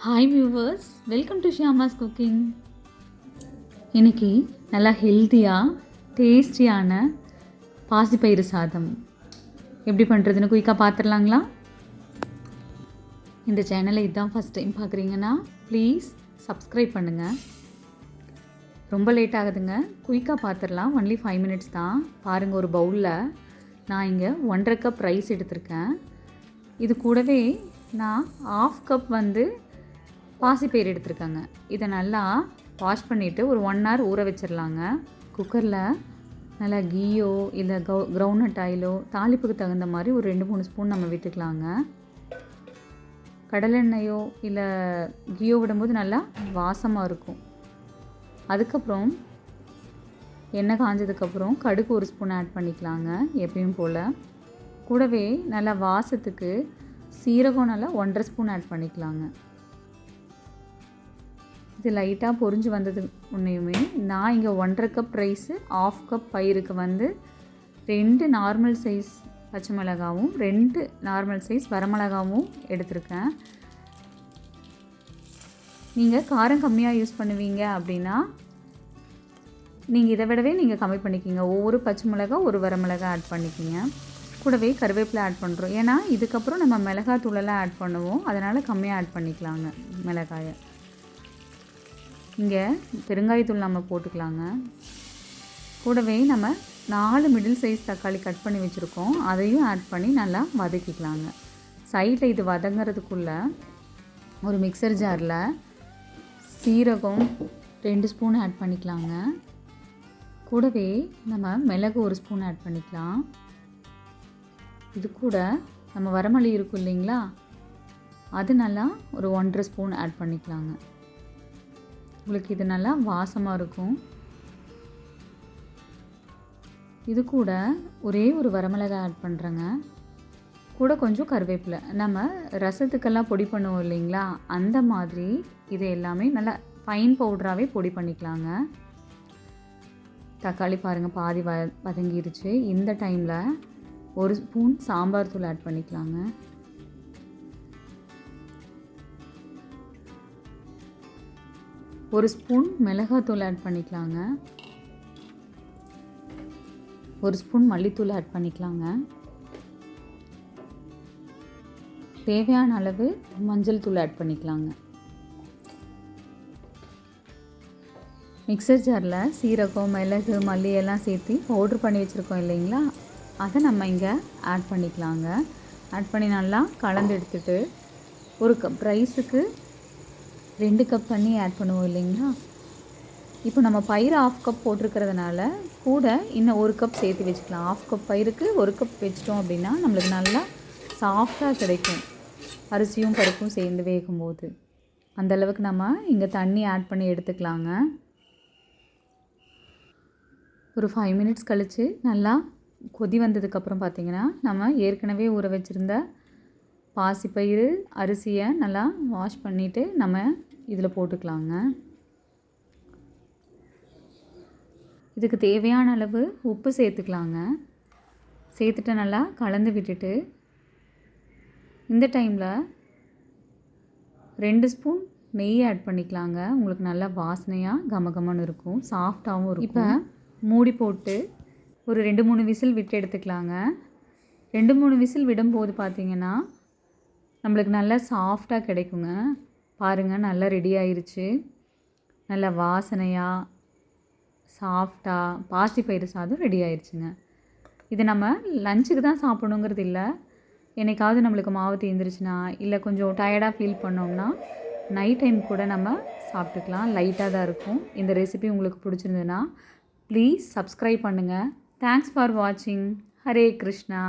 Hi viewers, welcome to Shyama's cooking. இன்றைக்கி நல்லா ஹெல்த்தியாக டேஸ்டியான பாசிப்பயிறு சாதம் எப்படி பண்ணுறதுன்னு குயிக்காக பார்த்துடலாங்களா? இந்த சேனலை இதுதான் ஃபஸ்ட் டைம் பார்க்குறீங்கன்னா ப்ளீஸ் சப்ஸ்கிரைப் பண்ணுங்கள். ரொம்ப லேட் ஆகுதுங்க, குயிக்காக பார்த்துடலாம். ஒன்லி 5 மினிட்ஸ் தான். பாருங்கள், ஒரு பவுலில் நான் இங்கே 1.5 கப் ரைஸ் எடுத்திருக்கேன். இது கூடவே நான் 1/2 கப் பாசிப்பயிறு எடுத்துருக்காங்க. இதை நல்லா வாஷ் பண்ணிவிட்டு ஒரு 1 hour ஊற வச்சிடலாங்க. குக்கரில் நல்லா கீயோ இல்லை கிரவுண்ட்நட் ஆயிலோ தாளிப்புக்கு தகுந்த மாதிரி ஒரு 2-3 ஸ்பூன் நம்ம விட்டுக்கலாங்க. கடலெண்ணெயோ இல்லை கீயோ விடும்போது நல்லா வாசமாக இருக்கும். அதுக்கப்புறம் எண்ணெய் காஞ்சதுக்கப்புறம் கடுகு 1 ஸ்பூன் ஆட் பண்ணிக்கலாங்க, எப்பயும் போல். கூடவே நல்லா வாசத்துக்கு சீரகம் நல்லா 1.5 ஸ்பூன் ஆட் பண்ணிக்கலாங்க. இது லைட்டாக பொரிஞ்சு வந்தது உன்னையுமே நான் இங்கே 1.5 கப் ரைஸு 1/2 கப் பயிருக்கு 2 நார்மல் சைஸ் பச்சை மிளகாவும் 2 நார்மல் சைஸ் வரமிளகாவும் எடுத்திருக்கேன். நீங்கள் காரம் கம்மியாக யூஸ் பண்ணுவீங்க அப்படின்னா நீங்கள் இதை விடவே நீங்கள் கம்மி பண்ணிக்கிங்க. ஒவ்வொரு பச்சை மிளகா ஒரு வரமிளகா ஆட் பண்ணிக்கிங்க. கூடவே கருவேப்பிலை ஆட் பண்ணுறோம், ஏன்னா இதுக்கப்புறம் நம்ம மிளகாத்தூளெல்லாம் ஆட் பண்ணுவோம், அதனால் கம்மியாக ஆட் பண்ணிக்கலாங்க மிளகாயை. இங்கே பெருங்காயத்தூள் நம்ம போட்டுக்கலாங்க. கூடவே நம்ம 4 மிடில் சைஸ் தக்காளி கட் பண்ணி வச்சுருக்கோம், அதையும் ஆட் பண்ணி நல்லா வதக்கிக்கலாங்க. சைடில் இது வதங்கிறதுக்குள்ளே ஒரு மிக்சர் ஜாரில் சீரகம் 2 ஸ்பூன் ஆட் பண்ணிக்கலாங்க. கூடவே நம்ம மிளகு 1 ஸ்பூன் ஆட் பண்ணிக்கலாம். இது கூட நம்ம வரமல்லி இருக்கும் இல்லைங்களா, அது நல்லா ஒரு 1.5 ஸ்பூன் ஆட் பண்ணிக்கலாங்க. உங்களுக்கு இது நல்லா வாசமாக இருக்கும். இது கூட ஒரே ஒரு வரமிளகாய் ஆட் பண்ணுறேங்க. கூட கொஞ்சம் கருவேப்பிலை. நம்ம ரசத்துக்கெல்லாம் பொடி பண்ணுவோம் இல்லைங்களா, அந்த மாதிரி இது எல்லாமே நல்லா ஃபைன் பவுடராகவே பொடி பண்ணிக்கலாங்க. தக்காளி பாருங்கள் பாதி வதங்கிருச்சு. இந்த டைமில் 1 ஸ்பூன் சாம்பார் தூள் ஆட் பண்ணிக்கலாங்க. ஒரு ஸ்பூன் மிளகாத்தூள் ஆட் பண்ணிக்கலாங்க. 1 ஸ்பூன் மல்லித்தூள் ஆட் பண்ணிக்கலாங்க. தேவையான அளவு மஞ்சள் தூள் ஆட் பண்ணிக்கலாங்க. மிக்சர் ஜாரில் சீரகம் மிளகு மல்லி எல்லாம் சேர்த்து பவுட்ரு பண்ணி வச்சுருக்கோம் இல்லைங்களா, அதை நம்ம இங்கே ஆட் பண்ணிக்கலாங்க. ஆட் பண்ணி நல்லா கலந்து எடுத்துகிட்டு ஒரு கப் ரைஸுக்கு 2 கப் தண்ணி ஆட் பண்ணுவோம் இல்லைங்களா. இப்போ நம்ம பயிர் 1/2 கப் போட்டிருக்கிறதுனால கூட இன்னும் 1 கப் சேர்த்து வச்சுக்கலாம். 1/2 கப் பயிருக்கு 1 கப் வச்சிட்டோம் அப்படின்னா நம்மளுக்கு நல்லா சாஃப்டாக கிடைக்கும், அரிசியும் பருப்பும் சேர்ந்து வேகும்போது. அந்தளவுக்கு நம்ம இங்கே தண்ணி ஆட் பண்ணி எடுத்துக்கலாங்க. ஒரு 5 மினிட்ஸ் கழித்து நல்லா கொதி வந்ததுக்கப்புறம் பார்த்திங்கன்னா நம்ம ஏற்கனவே ஊற வச்சுருந்த பாசிப்பயிறு அரிசியை நல்லா வாஷ் பண்ணிவிட்டு நம்ம இதில் போட்டுக்கலாங்க. இதுக்கு தேவையான அளவு உப்பு சேர்த்துக்கலாங்க. சேர்த்துட்டு நல்லா கலந்து விட்டுட்டு இந்த டைமில் 2 ஸ்பூன் நெய் ஆட் பண்ணிக்கலாங்க. உங்களுக்கு நல்லா வாசனையாக கமகமன்னு இருக்கும், சாஃப்டாகவும் இருக்கும். இப்போ மூடி போட்டு ஒரு 2-3 விசில் விட்டு எடுத்துக்கலாங்க. 2-3 விசில் விடும்போது பார்த்திங்கன்னா நம்மளுக்கு நல்லா சாஃப்டாக கிடைக்குங்க. பாருங்கள், நல்லா ரெடி ஆயிருச்சு. நல்லா வாசனையாக சாஃப்டாக பாசிப்பயிறு சாதம் ரெடி ஆயிடுச்சுங்க. இது நம்ம லஞ்சுக்கு தான் சாப்பிடணுங்கிறது இல்லை, என்னைக்காவது நம்மளுக்கு மாவு தீர்ந்துருச்சுன்னா இல்லை கொஞ்சம் டயர்டாக ஃபீல் பண்ணோம்னா நைட் டைம் கூட நம்ம சாப்பிட்டுக்கலாம். லைட்டாக தான் இருக்கும். இந்த ரெசிபி உங்களுக்கு பிடிச்சிருந்ததுன்னா ப்ளீஸ் சப்ஸ்கிரைப் பண்ணுங்கள். தேங்க்ஸ் ஃபார் வாட்சிங். ஹரே கிருஷ்ணா.